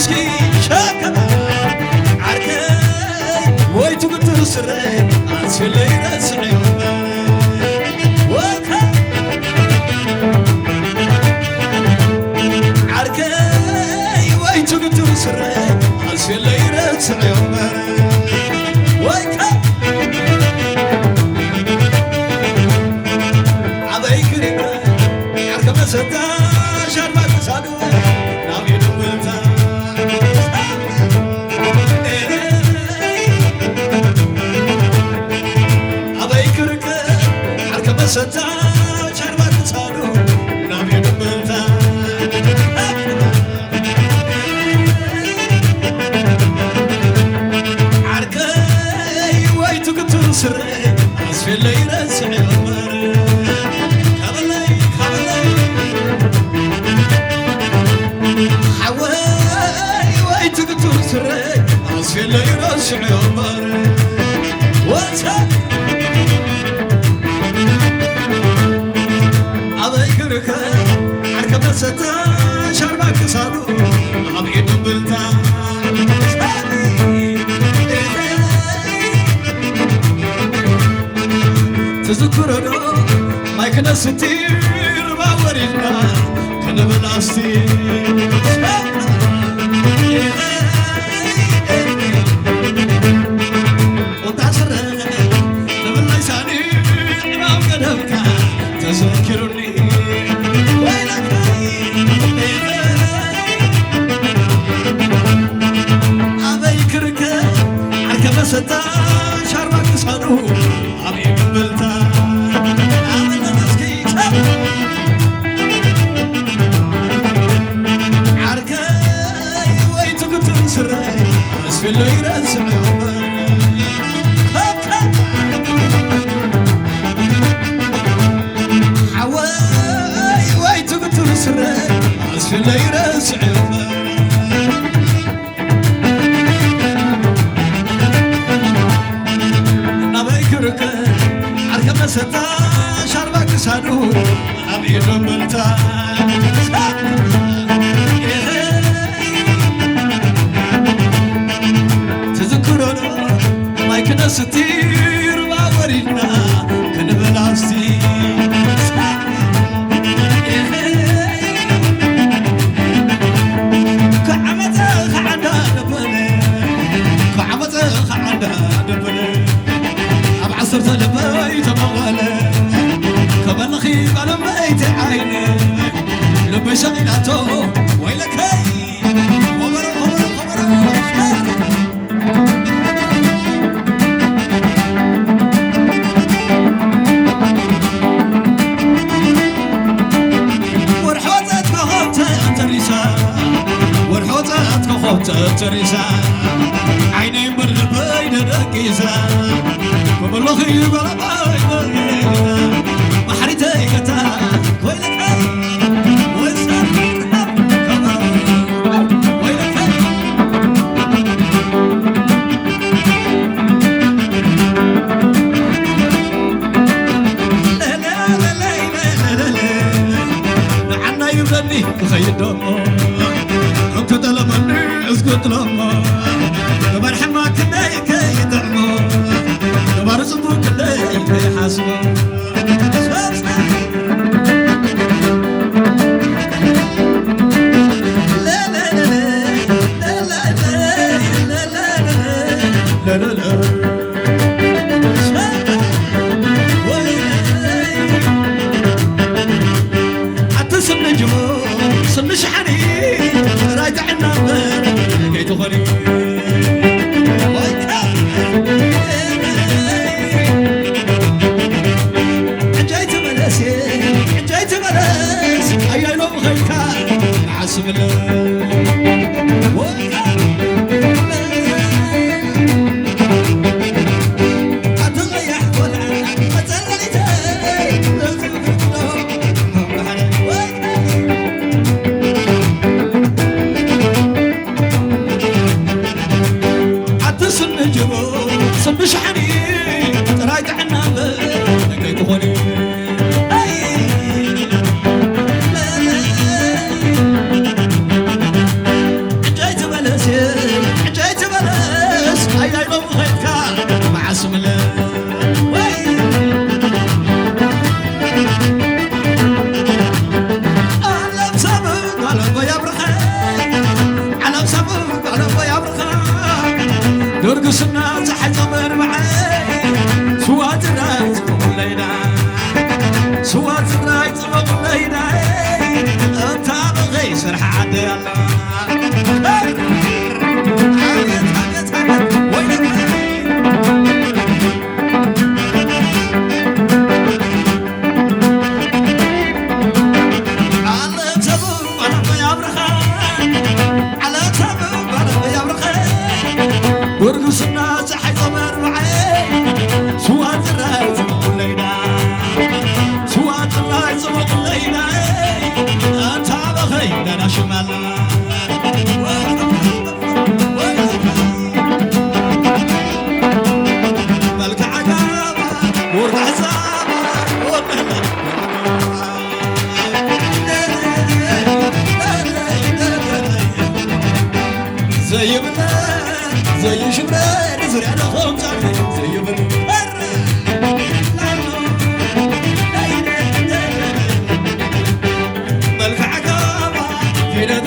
مسكي شاكا عركي ويتو قلت سري عسي اللي رسعي وكا عركي ويتو قلت سري عسي اللي رسعي وكا عبي كريمة عركة مسدا شربك صادو نامي دملتا ستا شربت صارو نامي دملتا عركي ويتو كنتو سري عصفي اللي يرسعي عمر كابلي حواي ويتو كنتو سري عصفي اللي يرسعي عمر واتها عركة ستا شربك صادو عبي دمبلتا تذكرنا ما يكنا ستير باورينا كنا بلاستي وتعسرنا لما ليساني ما قدمك تذكرني ستا شربك صارو عبي قبلتا عملنا مسكيك عركي ويتو كنت سري عسفي اللي يرسع عمر حواي ويتو كنت سري عسفي اللي يرسع عمر عركة ستا شربك صادو عبي دملتا تذكرنا ما يكنا ستير باورينا كنبلاستي كعمتها خعدا دبلي كعمتها خعدا دبلي عصرت لبيت مغالي كبنخي على بيت عيني لبي شغلته ويلك هي ورحوتك خفت تريسا ورحوتك خفت تريسا عيني من البيت ركيزا وبالله يبغى باي محرتي كتا ويلك وسر ويلك لا لا لا لا لا لا عنا يغني خيدو انت طلبني اسكت لما برحمة كنا يدعمو برزقك اللي حاسبه لا لا لا لا لا لا لا لا لا عتسم نجمو سم شحني رايت عنا لقيت غريب جيت ملاس أي لوم غيكا عسب أتغيح ولا أتغليتي عتسن نجمو صب شحني رايت عنا لقيت غني رايت مقلينا انت بغي سرح عدي ورقصنا صحي صبر معي سوات الرايت مقلينا سوات الرايت مقلينا انت بغي انا شمال ملك عقابة ورد عزابة زي بلاد زي شبران زرعنا خمسة زي بلاد ملك عقابة فينا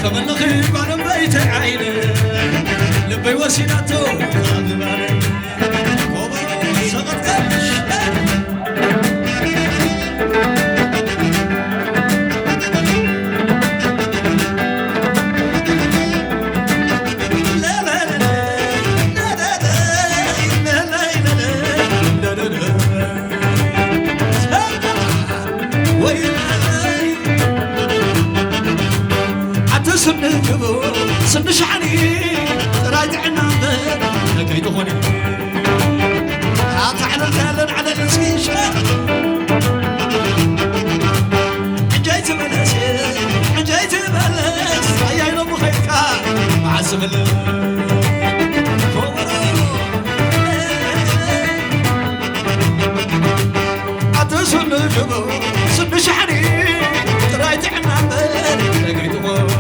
كمان نخيب على بيت عيني لبي وسيلته غاضباني كوبر سقط كبش لا لا لا لا لا لا لا لا لا سن الجبو سن شحني راجعنا لقي دخوني حاط على الجالن على الاسكين شاب جيت بلس جيت بلس يا يلو خيكا مع الزمن سن الجبو سن شحني راجعنا لقي دخوني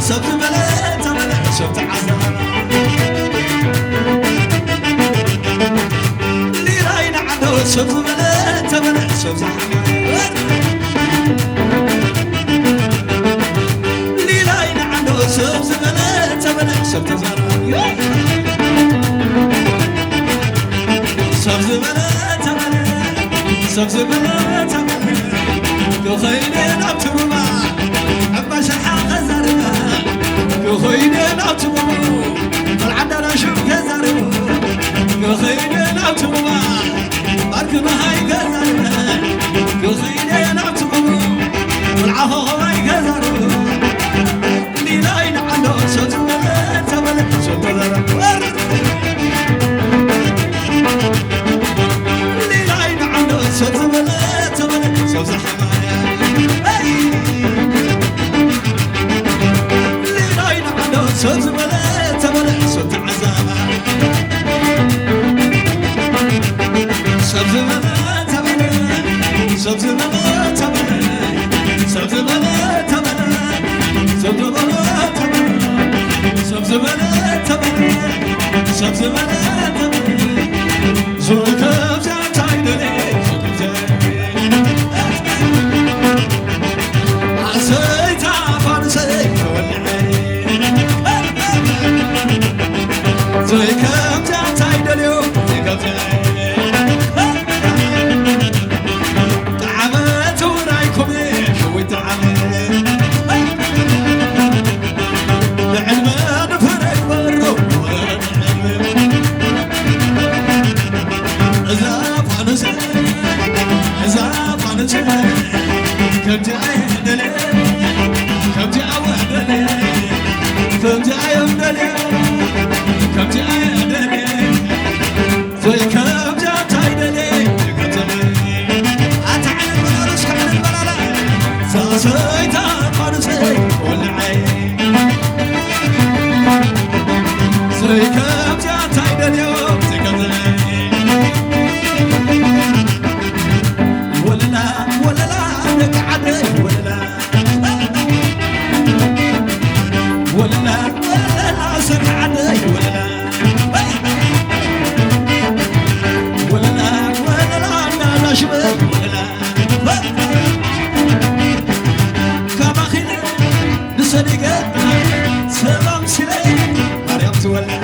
سبت بلاد سبزة حماية ليلاين عنده سبزة بلا سبزة زرع سبزة بلا سبزة بلا كخينين أبتبما أبا شحاق زرما كخينين أبتبما العدنا شوف كزرما كخينين أبتبما باركنا هاي كزرما كخينين أبتبما والعفو هاي كزرما ليلاين عنده صوت بلا تبلا صوت بلا ليلاين عنده صوت بلا تبلا صوت حماية ليلاين عنده صوت بلا تبلا صوت عزابة صوت بلا تبلا صوت بلا تبلا صوت بلا تبلا صوت بلا تبلا صوت بلا تبلا صوت بلا تبلا زوجك زعتاي دلي عسيت عفرسي ولعي زوجك زعتاي دلي تعبت ورايكم وتعبت لعلمان فرق برو إذا فانسي كم جاي دلي كم جاي وحدلي كم جاي وحدلي كم جاي دلي زي كم جاي دلي أتعلم بلارش كعلم بلالا ساسيت فانسي والعي زي كم جاي دلي زي كم جاي ولا لا لك عدي ولا لا سك عدي ولا لا شبك ولا كما خير نصدق سلام سلي مريم تولى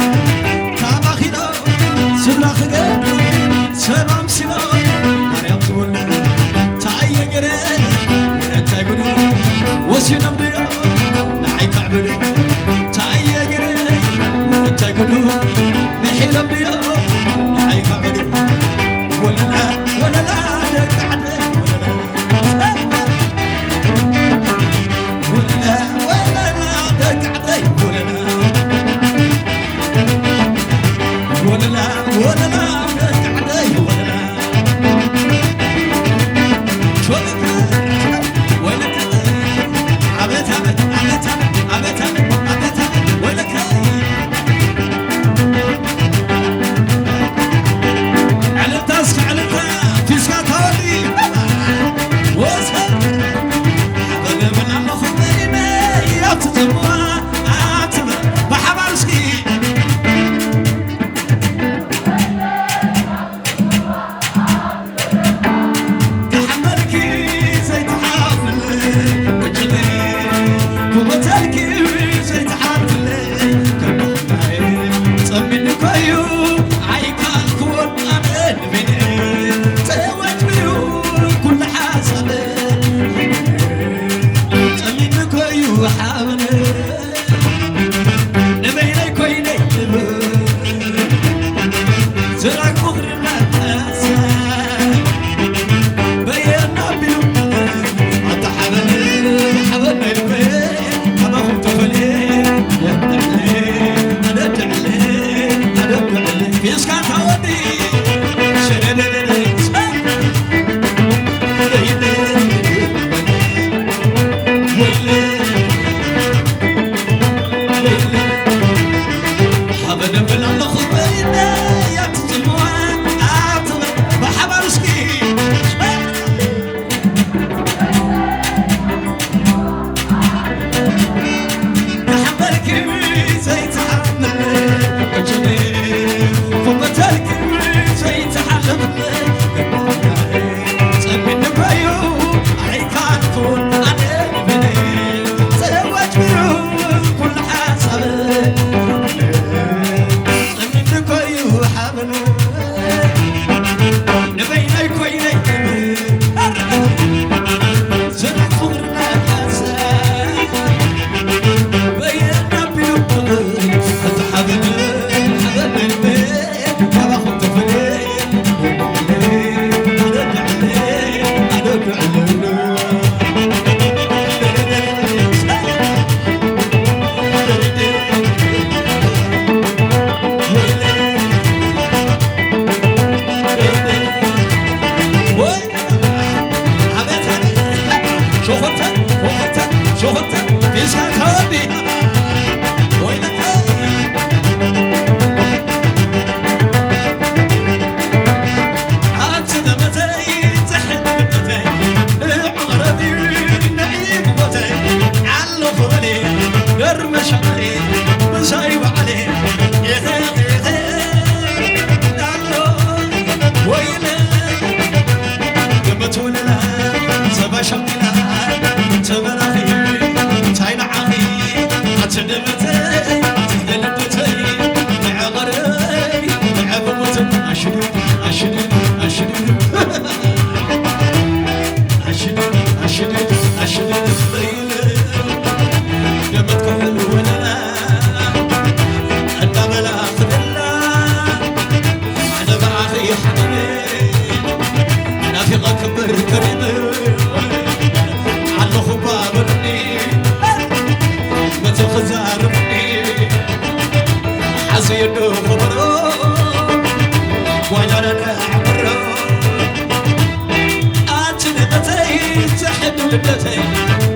سدتي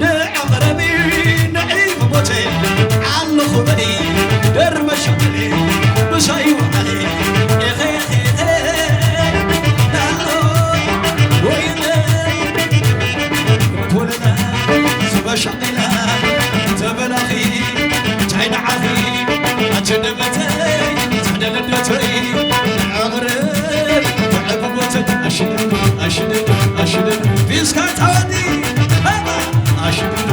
نعمربي نعيم موتي على خبري درب شملي بشاي وعلي يخي ولنا سبا شقنا تبلغي تعين عافي أجنبتي تعدلتي عغرب تعببتي أشد في سكات عودي أشد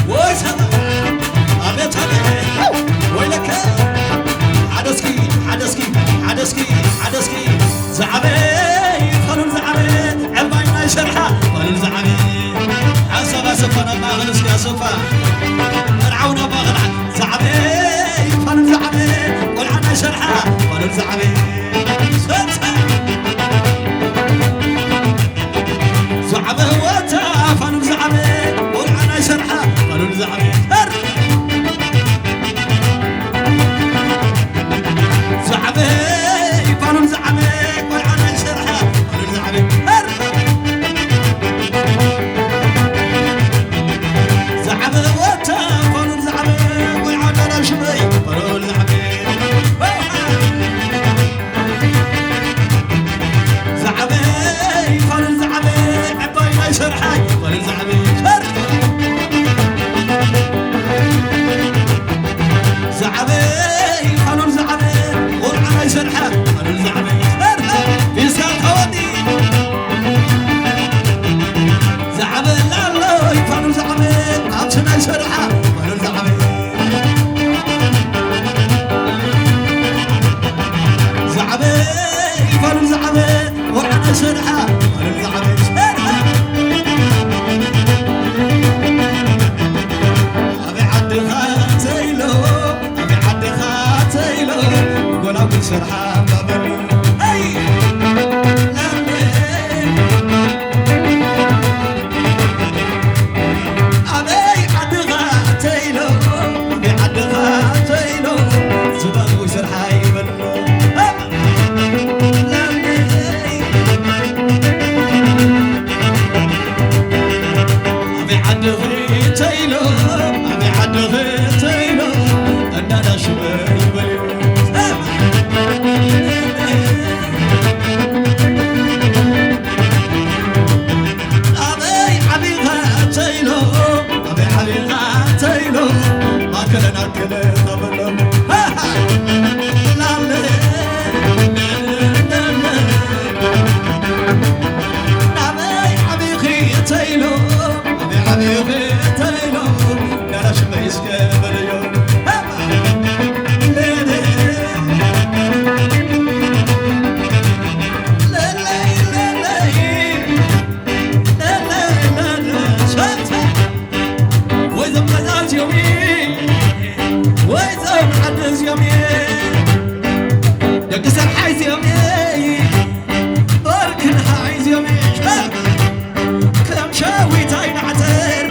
ويسهل أبيت عليه ويلك حدسكي زعبي خلون زعبي عباينا يشرحه خلون زعبي حسب سفنا ما غلسك يا سفا العونا بغلع زعبي خلون زعبي والعنا يشرحه خلون زعبي زعبي وتا خلون زعبي والعنا يشرحه خلون زعبي زعبي فانم زعبي والعنا يشرحه فانم زعبي زعبي وتا فانم زعبي والعنا نشبي فانم زعبي زعبي فانم زعبي عباينا يشرحه فانم زعبي زعبي فانم زعبي يشرحه قالوا زعبي في ساعة هودي زعبي لا لا يفعلوا زعبي عطشنا يشرحه قالوا زعبي زعبي يفعلوا زعبي وعنا يشرحه قالوا زعبي أبي عد خاتيلو أبي عد خاتيلو ولا بشرحة بابلي أي أبي حد غاتيلو أبي حد غاتيلو زبان وشرحة يبلو أبي حد غيتيلو أبي حد غيتيلو أنا شبه يبلو كم شاوي تاين عتر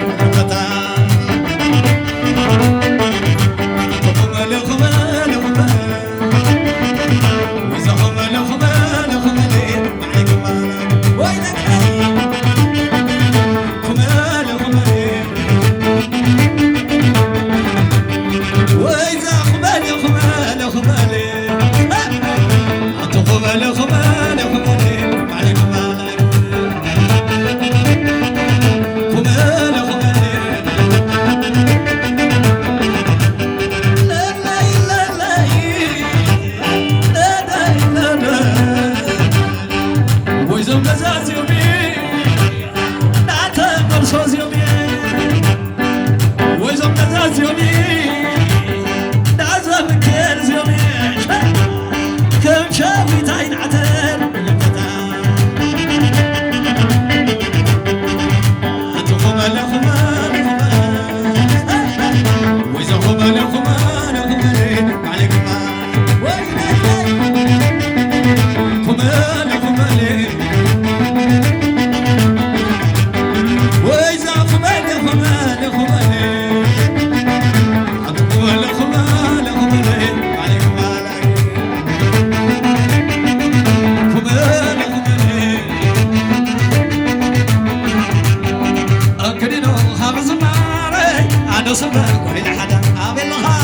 حدا عامل لها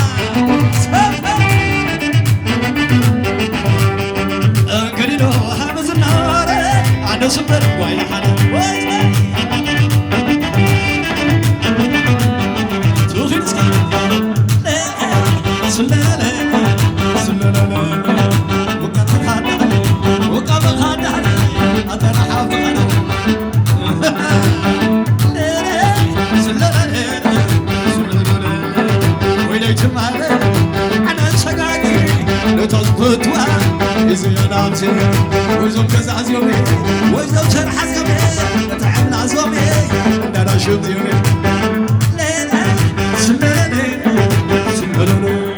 كريدو هامز النهار عنده سبر وين حدا توفي سلالة وقف خادع أتنا حافظ تظبطوا إذا نامتي وزوم كزع زيومي وزوم شرح زيومي تعبنا زيومي أنا شوف زيومي ليلة سمالي سمالونو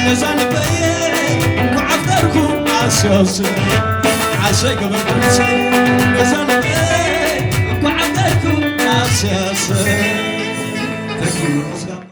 نزل بيه وعفدركم عساس عساق بالكرسي نزل بيه وعفدركم عساس